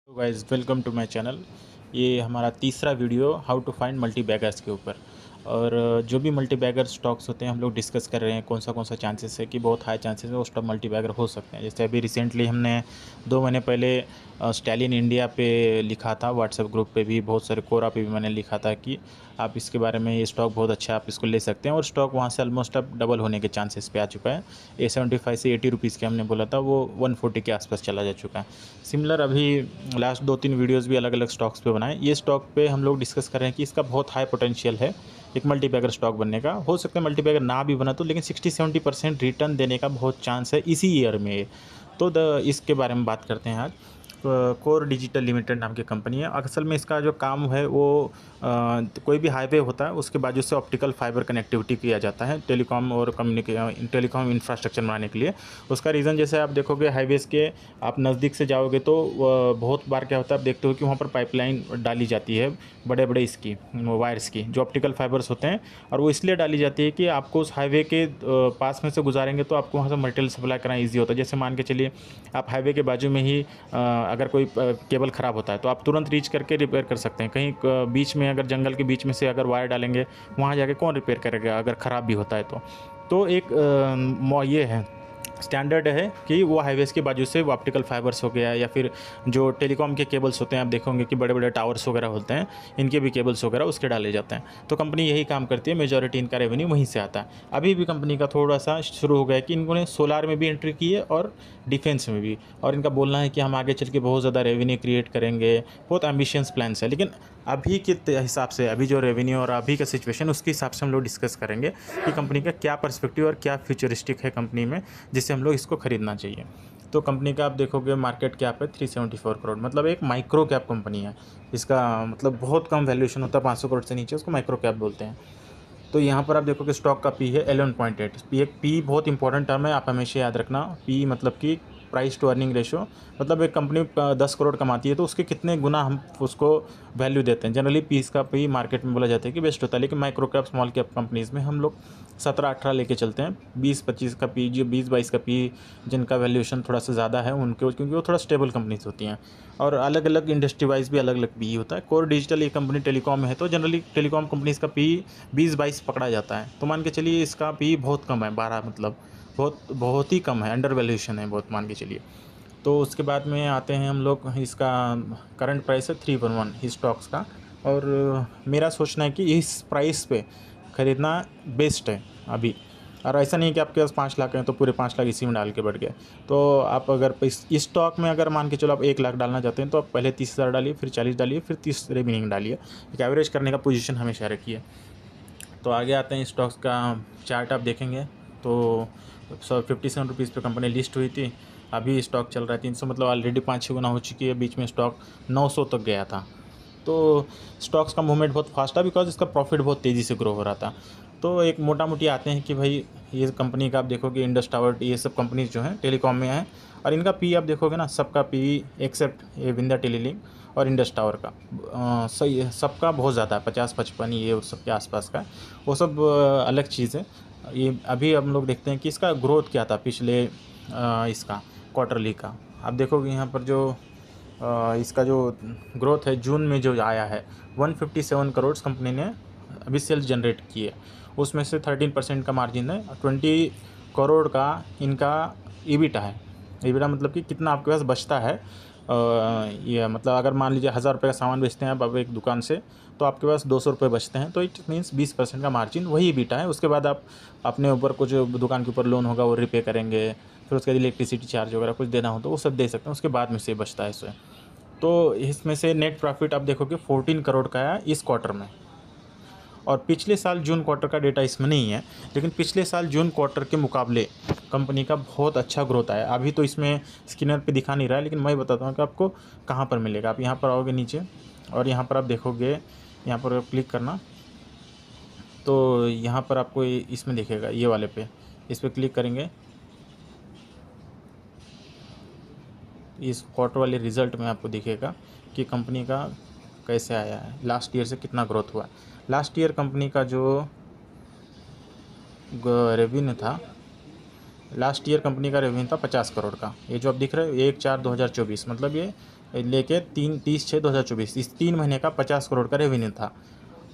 Guys, welcome to my channel. ये हमारा तीसरा video how to find multibaggers के ऊपर। और जो भी मल्टी बैगर स्टॉक्स होते हैं हम लोग डिस्कस कर रहे हैं कौन सा चांसेस है कि बहुत हाई चांसेस है वो स्टॉक मल्टी बैगर हो सकते हैं। जैसे अभी रिसेंटली हमने 2 महीने पहले स्टैलियन इंडिया पे लिखा था, व्हाट्सएप ग्रुप पे भी, बहुत सारे कोरा पे भी मैंने लिखा था कि आप इसके बारे में, ये स्टॉक बहुत अच्छा है, आप इसको ले सकते हैं। और स्टॉक वहाँ से ऑलमोस्ट अब डबल होने के चांसेस पे आ चुका है। A75 से 80 रुपीज़ के हमने बोला था, वो 140 के आसपास चला जा चुका है। सिमिलर अभी लास्ट 2-3 वीडियोस भी अलग अलग स्टॉक्स पे बनाए। ये स्टॉक पे हम लोग डिस्कस कर रहे हैं कि इसका बहुत हाई पोटेंशियल है एक मल्टी बैगर स्टॉक बनने का। हो सकता है मल्टी बैगर ना भी बना तो, लेकिन 60-70% रिटर्न देने का बहुत चांस है इसी ईयर में। तो इसके बारे में बात करते हैं आज। कोर डिजिटल लिमिटेड नाम की कंपनी है। असल में इसका जो काम है वो कोई भी हाईवे होता है उसके बाजू से ऑप्टिकल फाइबर कनेक्टिविटी किया जाता है टेलीकॉम और टेलीकॉम इंफ्रास्ट्रक्चर बनाने के लिए। उसका रीज़न, जैसे आप देखोगे हाईवेज़ के आप नज़दीक से जाओगे तो बहुत बार क्या होता है, आप देखते हो कि वहाँ पर पाइपलाइन डाली जाती है बड़े बड़े इसकी वायर्स की, जो ऑप्टिकल फाइबर्स होते हैं। और वो इसलिए डाली जाती है कि आपको उस हाईवे के पास में से गुजारेंगे तो आपको वहाँ से मटेरियल सप्लाई करना ईजी होता है। जैसे मान के चलिए आप हाईवे के बाजू में ही अगर कोई केबल ख़राब होता है तो आप तुरंत रीच करके रिपेयर कर सकते हैं। कहीं बीच में, अगर जंगल के बीच में से अगर वायर डालेंगे, वहाँ जाके कौन रिपेयर करेगा अगर ख़राब भी होता है तो एक ये है, स्टैंडर्ड है कि वो हाईवेज़ के बाजू से वो ऑप्टिकल फाइबर्स हो गया, या फिर जो टेलीकॉम के केबल्स होते हैं, आप देखोगे कि बड़े बड़े टावर्स वगैरह होते हैं, इनके भी केबल्स वगैरह उसके डाले जाते हैं। तो कंपनी यही काम करती है, मेजॉरिटी इनका रेवेन्यू वहीं से आता है। अभी भी कंपनी का थोड़ा सा शुरू हो गया है कि इन्होंने सोलार में भी एंट्री की है और डिफेंस में भी, और इनका बोलना है कि हम आगे चल के बहुत ज़्यादा रेवेन्यू क्रिएट करेंगे। बहुत एम्बिशियस प्लान्स है। लेकिन अभी के हिसाब से, अभी जो रेवेन्यू और अभी का सिचुएशन, उसके हिसाब से हम लोग डिस्कस करेंगे कि कंपनी का क्या पर्सपेक्टिव और क्या फ्यूचरिस्टिक है कंपनी में, जिससे हम लोग इसको खरीदना चाहिए। तो कंपनी का आप देखोगे मार्केट कैप है 374 करोड़, मतलब एक माइक्रो कैप कंपनी है। इसका मतलब बहुत कम वैल्यूएशन होता है, 500 करोड़ से नीचे, उसको माइक्रो कैप बोलते हैं। तो यहाँ पर आप देखोगे स्टॉक का पी है 11.8। पी बहुत इंपॉर्टेंट टर्म है, आप हमेशा याद रखना। पी मतलब कि प्राइस टू अर्निंग रेशो, मतलब एक कंपनी 10 करोड़ कमाती है तो उसके कितने गुना हम उसको वैल्यू देते हैं। जनरली पीस का पी मार्केट में बोला जाता है कि बेस्ट होता है, लेकिन micro cap small cap companies में हम लोग 17-18 लेके चलते हैं। 20-25 का पी, जो 20-22 का पी जिनका वैल्यूएशन थोड़ा सा ज़्यादा है उनके, क्योंकि वो थोड़ा स्टेबल कंपनीज होती हैं। और अलग अलग इंडस्ट्री वाइज भी अलग अलग पी होता है। कोर डिजिटल ये कंपनी टेलीकॉम में है, तो जनरली टेलीकॉम कंपनीज़ का पी 20-22 पकड़ा जाता है। तो मान के चलिए इसका पी बहुत कम है, 12, मतलब बहुत बहुत ही कम है, अंडर वैल्यूएशन है बहुत, मान के चलिए। तो उसके बाद में आते हैं हम लोग, इसका करंट प्राइस है 311 इस स्टॉक्स का। और मेरा सोचना है कि इस प्राइस पे ख़रीदना बेस्ट है अभी। और ऐसा नहीं कि आपके पास 5 लाख हैं तो पूरे 5 लाख इसी में डाल के बढ़ गए। तो आप अगर इस स्टॉक में अगर मान के चलो आप 1 लाख डालना चाहते हैं तो आप पहले 30,000 डालिए, फिर 40 डालिए, फिर 30 रिमेनिंग डालिए। एक एवरेज करने का पोजीशन हमेशा रखिए। तो आगे आते हैं, स्टॉक्स का चार्ट आप देखेंगे तो 57 रुपीज़ पर कंपनी लिस्ट हुई थी। अभी स्टॉक चल रहा है 300, मतलब ऑलरेडी 5-6 गुना हो चुकी है। बीच में स्टॉक 900 तक गया था। तो स्टॉक्स का मूवमेंट बहुत फास्ट था, बिकॉज इसका प्रॉफिट बहुत तेज़ी से ग्रो हो रहा था। तो एक मोटा मोटी आते हैं कि भाई ये कंपनी का आप देखोगे, इंडस टावर, ये सब कंपनीज जो हैं टेलीकॉम में हैं, और इनका पी आप देखोगे ना, सबका पी एक्सेप्ट ये विंध्या टेलीलिंक और इंडस टावर का सही है, सबका बहुत ज़्यादा है, 50-55 ये उस सब के आसपास का। वो सब अलग चीज़ है। ये अभी हम लोग देखते हैं कि इसका ग्रोथ क्या था पिछले इसका क्वार्टरली का। आप देखोगे यहाँ पर जो इसका जो ग्रोथ है जून में जो आया है, 157 करोड़ कंपनी ने अभी सेल्स जनरेट किए। उसमें से 13% का मार्जिन है, 20 करोड़ का इनका ईबिटा है। ईबिटा मतलब कि कितना आपके पास बचता है। ये मतलब अगर मान लीजिए 1000 रुपये का सामान बेचते हैं आप अब एक दुकान से, तो आपके पास 200 रुपये बचते हैं, तो इट मीन्स 20% का मार्जिन वही ईबिटा है। उसके बाद आप अपने ऊपर कुछ दुकान के ऊपर लोन होगा वो रिपे करेंगे, फिर उसके बाद इलेक्ट्रिसिटी चार्ज वगैरह कुछ देना हो तो वो सब दे सकते हैं, उसके बाद में से बचता है इसमें। तो इसमें से नेट प्रॉफिट आप देखोगे 14 करोड़ का है इस क्वार्टर में। और पिछले साल जून क्वार्टर का डेटा इसमें नहीं है, लेकिन पिछले साल जून क्वार्टर के मुकाबले कंपनी का बहुत अच्छा ग्रोथ आया। अभी तो इसमें स्क्रीनर पे दिखा नहीं रहा है, लेकिन मैं बताता हूँ कि आपको कहाँ पर मिलेगा। आप यहाँ पर आओगे नीचे, और यहाँ पर आप देखोगे, यहाँ पर क्लिक करना, तो यहाँ पर आपको इसमें दिखेगा, ये वाले पे, इस पर क्लिक करेंगे, इस क्वार्टर वाले रिज़ल्ट में आपको दिखेगा कि कंपनी का कैसे आया है, लास्ट ईयर से कितना ग्रोथ हुआ। लास्ट ईयर कंपनी का जो रेवेन्यू था, लास्ट ईयर कंपनी का रेवेन्यू था 50 करोड़ का। ये जो आप दिख रहे हो 1/4/2024, मतलब ये लेके 30/6/2024 इस 3 महीने का 50 करोड़ का रेवेन्यू था।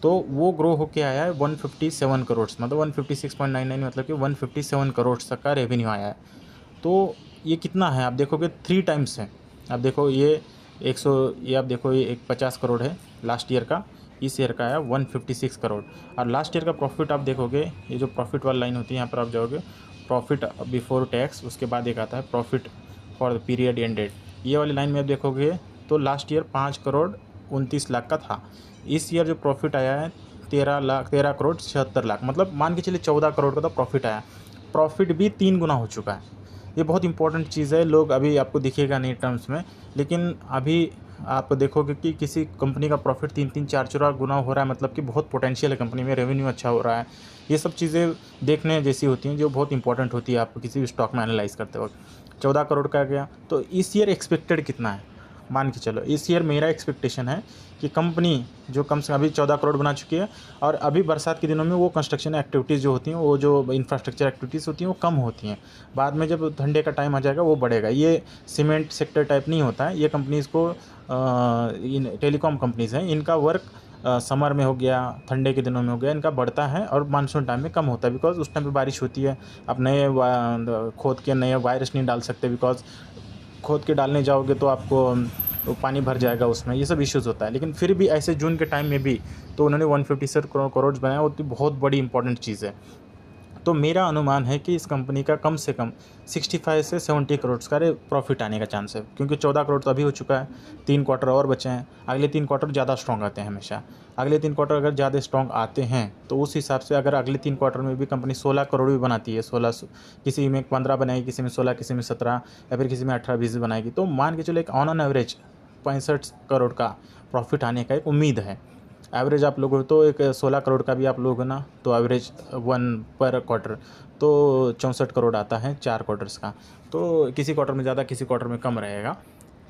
तो वो ग्रो होके आया है 157 करोड़, मतलब 156.99, मतलब कि 157 करोड़ तक का रेवेन्यू आया है। तो ये कितना है आप देखोगे, 3 टाइम्स है। आप देखो ये 100, ये आप देखो ये एक 50 करोड़ है लास्ट ईयर का, इस ईयर का आया 156 करोड़। और लास्ट ईयर का प्रॉफिट आप देखोगे, ये जो प्रॉफिट वाली लाइन होती है यहाँ पर आप जाओगे, प्रॉफिट बिफोर टैक्स, उसके बाद एक आता है profit for the period ended. ये वाली लाइन में आप देखोगे तो लास्ट ईयर 5,29,00,000 का था। इस ईयर जो प्रॉफिट आया है 13,76,00,000, मतलब मान के चलिए 14 करोड़ का तो प्रॉफिट आया। प्रॉफिट भी 3 गुना हो चुका है। ये बहुत इंपॉर्टेंट चीज़ है, लोग अभी आपको दिखेगा नहीं टर्म्स में, लेकिन अभी आप देखोगे कि किसी कंपनी का प्रॉफिट 3-3, 4-4 गुना हो रहा है, मतलब कि बहुत पोटेंशियल है कंपनी में, रेवेन्यू अच्छा हो रहा है। ये सब चीज़ें देखने जैसी होती हैं, जो बहुत इंपॉर्टेंट होती है आपको किसी भी स्टॉक में एनालाइज करते वक्त। 14 करोड़ का गया, तो इस ईयर एक्सपेक्टेड कितना है मान के चलो। इस ईयर मेरा एक्सपेक्टेशन है कि कंपनी जो कम से अभी 14 करोड़ बना चुकी है, और अभी बरसात के दिनों में वो कंस्ट्रक्शन एक्टिविटीज़ जो होती हैं, वो जो इंफ्रास्ट्रक्चर एक्टिविटीज़ होती हैं वो कम होती हैं। बाद में जब ठंडे का टाइम आ जाएगा वो बढ़ेगा। ये सीमेंट सेक्टर टाइप नहीं होता है। ये कंपनीज़ को इन टेलीकॉम कंपनीज़ हैं, इनका वर्क समर में हो गया, ठंडे के दिनों में हो गया, इनका बढ़ता है, और मानसून टाइम में कम होता है, बिकॉज उस टाइम पे बारिश होती है। आप नए खोद के नए वायरस नहीं डाल सकते, बिकॉज खोद के डालने जाओगे तो आपको तो पानी भर जाएगा उसमें, ये सब इश्यूज़ होता है। लेकिन फिर भी ऐसे जून के टाइम में भी तो उन्होंने 157 करोड़ बनाया, वो तो बहुत बड़ी इंपॉर्टेंट चीज़ है। तो मेरा अनुमान है कि इस कंपनी का कम से कम 65 से 70 करोड़ का प्रॉफिट आने का चांस है, क्योंकि 14 करोड़ तो अभी हो चुका है, 3 क्वार्टर और बचे हैं। अगले 3 क्वार्टर ज़्यादा स्ट्रॉन्ग आते हैं हमेशा। अगले 3 क्वार्टर अगर ज़्यादा स्ट्रॉन्ग आते हैं तो उस हिसाब से अगर अगले 3 क्वार्टर में भी कंपनी 16 करोड़ भी बनाती है, 16, किसी में 15 बनाएगी, किसी में 16, किसी में 17, या फिर किसी में 18-20 बनाएगी, तो मान के चलो एक ऑन एवरेज 65 करोड़ का प्रॉफिट आने का एक उम्मीद है। एवरेज आप लोग तो एक 16 करोड़ का भी आप लोग ना, तो एवरेज 1 पर क्वार्टर तो 64 करोड़ आता है 4 क्वार्टर्स का। तो किसी क्वार्टर में ज़्यादा, किसी क्वार्टर में कम रहेगा।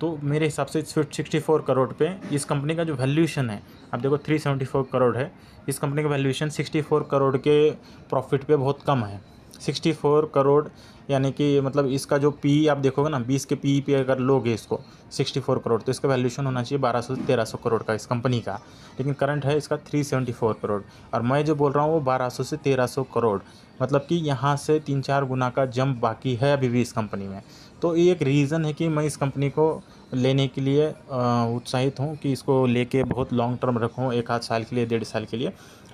तो मेरे हिसाब से 64 करोड़ पे इस कंपनी का जो वैल्यूएशन है, आप देखो 374 करोड़ है, इस कंपनी का वैल्यूएशन 64 करोड़ के प्रॉफिट पे बहुत कम है। 64 करोड़ यानी कि मतलब इसका जो पी आप देखोगे ना, 20 के पी पे अगर लोगे इसको 64 करोड़, तो इसका वैल्यूएशन होना चाहिए 1200 से 1300 करोड़ का इस कंपनी का, लेकिन करंट है इसका 374 करोड़। और मैं जो बोल रहा हूँ वो 1200 से 1300 करोड़, मतलब कि यहाँ से 3-4 गुना का जंप बाकी है अभी भी इस कंपनी में। तो ये एक रीज़न है कि मैं इस कंपनी को लेने के लिए उत्साहित हूँ, कि इसको लेके बहुत लॉन्ग टर्म रखूँ, 1 आध साल के लिए, 1.5 साल के लिए।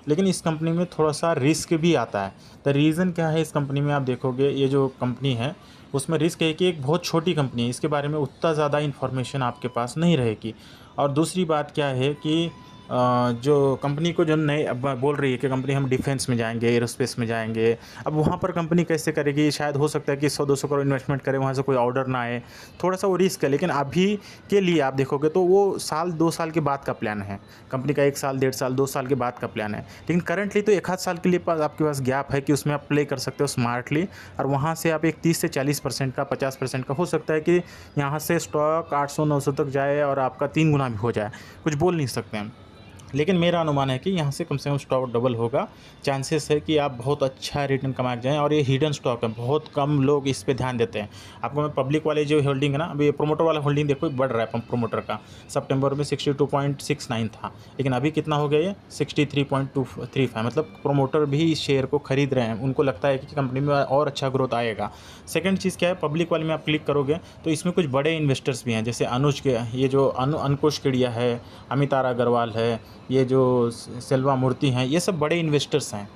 लेकिन इस कंपनी में थोड़ा सा रिस्क भी आता है। तो रीज़न क्या है इस कंपनी में, आप देखोगे ये जो कंपनी है उसमें रिस्क है कि एक बहुत छोटी कंपनी है, इसके बारे में उतना ज़्यादा इन्फॉर्मेशन आपके पास नहीं रहेगी। और दूसरी बात क्या है कि जो कंपनी को जो नए अब बोल रही है कि कंपनी हम डिफेंस में जाएंगे, एरोस्पेस में जाएंगे, अब वहाँ पर कंपनी कैसे करेगी, शायद हो सकता है कि 100-200 करोड़ इन्वेस्टमेंट करे, वहाँ से कोई ऑर्डर ना आए, थोड़ा सा वो रिस्क है। लेकिन अभी के लिए आप देखोगे तो वो 1-2 साल के बाद का प्लान है कंपनी का, 1 साल, 1.5 साल, 2 साल के बाद का प्लान है। लेकिन करंटली तो 1 आध साल के लिए आपके पास गैप है कि उसमें आप प्ले कर सकते हो स्मार्टली, और वहाँ से आप एक 30 से 40% का, 50% का हो सकता है कि यहाँ से स्टॉक 800-900 तक जाए और आपका 3 गुना भी हो जाए, कुछ बोल नहीं सकते हैं। लेकिन मेरा अनुमान है कि यहाँ से कम स्टॉक डबल होगा। चांसेस है कि आप बहुत अच्छा रिटर्न कमा के जाएँ, और ये हिडन स्टॉक है, बहुत कम लोग इस पे ध्यान देते हैं। आपको मैं पब्लिक वाले जो होल्डिंग है ना, अभी प्रोमोटर वाला होल्डिंग देखो बढ़ रहा है प्रोमोटर का, सितंबर में 62.69 था, लेकिन अभी कितना हो गया ये 63.235, मतलब प्रोमोटर भी इस शेयर को खरीद रहे हैं, उनको लगता है कि कंपनी में और अच्छा ग्रोथ आएगा। सेकेंड चीज़ क्या है, पब्लिक वाले में आप क्लिक करोगे तो इसमें कुछ बड़े इन्वेस्टर्स भी हैं, जैसे अनुज के, ये जो अंकुश केडिया है, अमितारा अग्रवाल है, ये जो सेल्वा मूर्ति हैं, ये सब बड़े इन्वेस्टर्स हैं।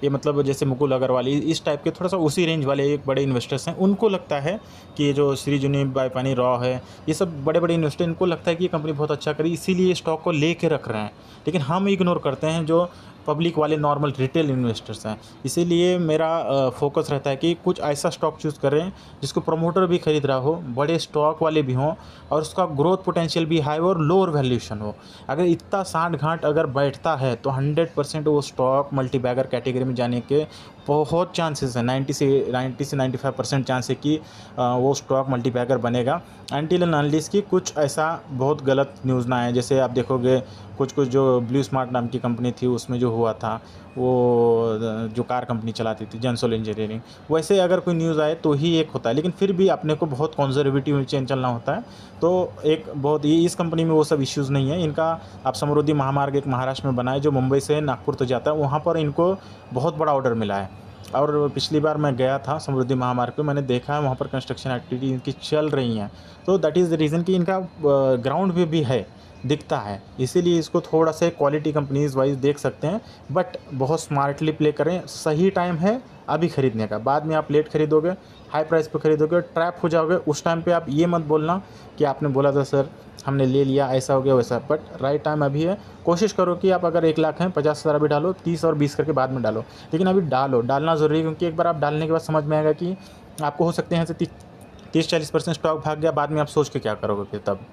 ये मतलब जैसे मुकुल अग्रवाल, इस टाइप के थोड़ा सा उसी रेंज वाले एक बड़े इन्वेस्टर्स हैं। उनको लगता है कि ये जो श्री जुनी बाईपानी रॉ है, ये सब बड़े बड़े इन्वेस्टर, इनको लगता है कि ये कंपनी बहुत अच्छा करी, इसीलिए स्टॉक को ले कर रख रहे हैं। लेकिन हम इग्नोर करते हैं जो पब्लिक वाले नॉर्मल रिटेल इन्वेस्टर्स हैं। इसीलिए मेरा फोकस रहता है कि कुछ ऐसा स्टॉक चूज़ करें जिसको प्रमोटर भी खरीद रहा हो, बड़े स्टॉक वाले भी हों, और उसका ग्रोथ पोटेंशियल भी हाई और लोअर वैल्यूएशन हो। अगर इतना साठ घाट अगर बैठता है तो 100% वो स्टॉक मल्टीबैगर कैटेगरी में जाने के बहुत चांसेस हैं। 90 से 95% चांस है कि वो स्टॉक मल्टीबैगर बनेगा, अनटिल एंड अनलेस की कुछ ऐसा बहुत गलत न्यूज़ ना आए। जैसे आप देखोगे कुछ जो ब्लू स्मार्ट नाम की कंपनी थी उसमें जो हुआ था, वो जो कार कंपनी चलाती थी जनसोल इंजीनियरिंग, वैसे अगर कोई न्यूज़ आए तो ही एक होता है, लेकिन फिर भी अपने को बहुत कंजर्वेटिव चेन चलना होता है। तो एक बहुत ये इस कंपनी में वो सब इश्यूज़ नहीं है इनका। आप समृद्धि महामार्ग एक महाराष्ट्र में बना है जो मुंबई से नागपुर तक जाता है, वहाँ पर इनको बहुत बड़ा ऑर्डर मिला है। और पिछली बार मैं गया था समृद्धि महामार्ग पे, मैंने देखा है वहाँ पर कंस्ट्रक्शन एक्टिविटी इनकी चल रही हैं। तो दैट इज़ द रीज़न कि इनका ग्राउंड पे भी है, दिखता है, इसीलिए इसको थोड़ा सा क्वालिटी कंपनीज वाइज देख सकते हैं। बट बहुत स्मार्टली प्ले करें, सही टाइम है अभी खरीदने का। बाद में आप लेट खरीदोगे, हाई प्राइस पे खरीदोगे, ट्रैप हो जाओगे। उस टाइम पे आप ये मत बोलना कि आपने बोला था सर हमने ले लिया, ऐसा हो गया वैसा। बट राइट टाइम अभी है। कोशिश करो कि आप अगर 1 लाख हैं 50,000 अभी डालो, 30 और 20 करके बाद में डालो, लेकिन अभी डालो, डालना ज़रूरी है। क्योंकि एक बार आप डालने के बाद समझ में आएगा कि आपको हो सकते हैं ऐसे 30-40% स्टॉक भाग गया, बाद में आप सोच के क्या करोगे फिर तब।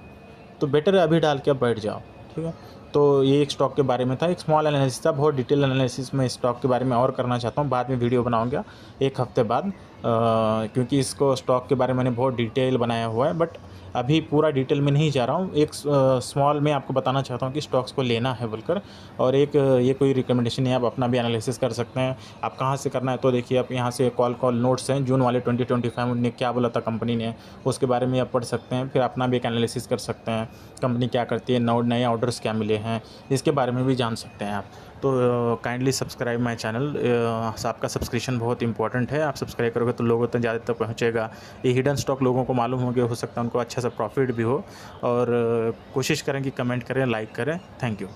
तो बेटर है अभी डाल के आप बैठ जाओ, ठीक है। तो ये एक स्टॉक के बारे में था, एक स्मॉल एनालिसिस था। बहुत डिटेल एनालिसिस मैं स्टॉक के बारे में और करना चाहता हूँ, बाद में वीडियो बनाऊंगा 1 हफ्ते बाद, क्योंकि इसको स्टॉक के बारे में मैंने बहुत डिटेल बनाया हुआ है। बट अभी पूरा डिटेल में नहीं जा रहा हूँ, एक स्मॉल में आपको बताना चाहता हूँ कि स्टॉक्स को लेना है बोलकर। और एक ये कोई रिकमेंडेशन नहीं है, आप अपना भी एनालिसिस कर सकते हैं। आप कहाँ से करना है तो देखिए, आप यहाँ से कॉल नोट्स हैं जून वाले 2025 ने क्या बोला था कंपनी ने, उसके बारे में आप पढ़ सकते हैं। फिर अपना भी एक एनालिसिस कर सकते हैं, कंपनी क्या करती है, नए ऑर्डर्स क्या मिले हैं, इसके बारे में भी जान सकते हैं आप। तो काइंडली सब्सक्राइब माय चैनल। आपका सब्सक्रिप्शन बहुत इंपॉर्टेंट है, आप सब्सक्राइब करोगे तो लोगों तक ज़्यादा तक पहुँचेगा। ये हिडन स्टॉक लोगों को मालूम हो गया, हो सकता है उनको अच्छा सा प्रॉफिट भी हो। और कोशिश करें कि कमेंट करें, लाइक करें। Thank you.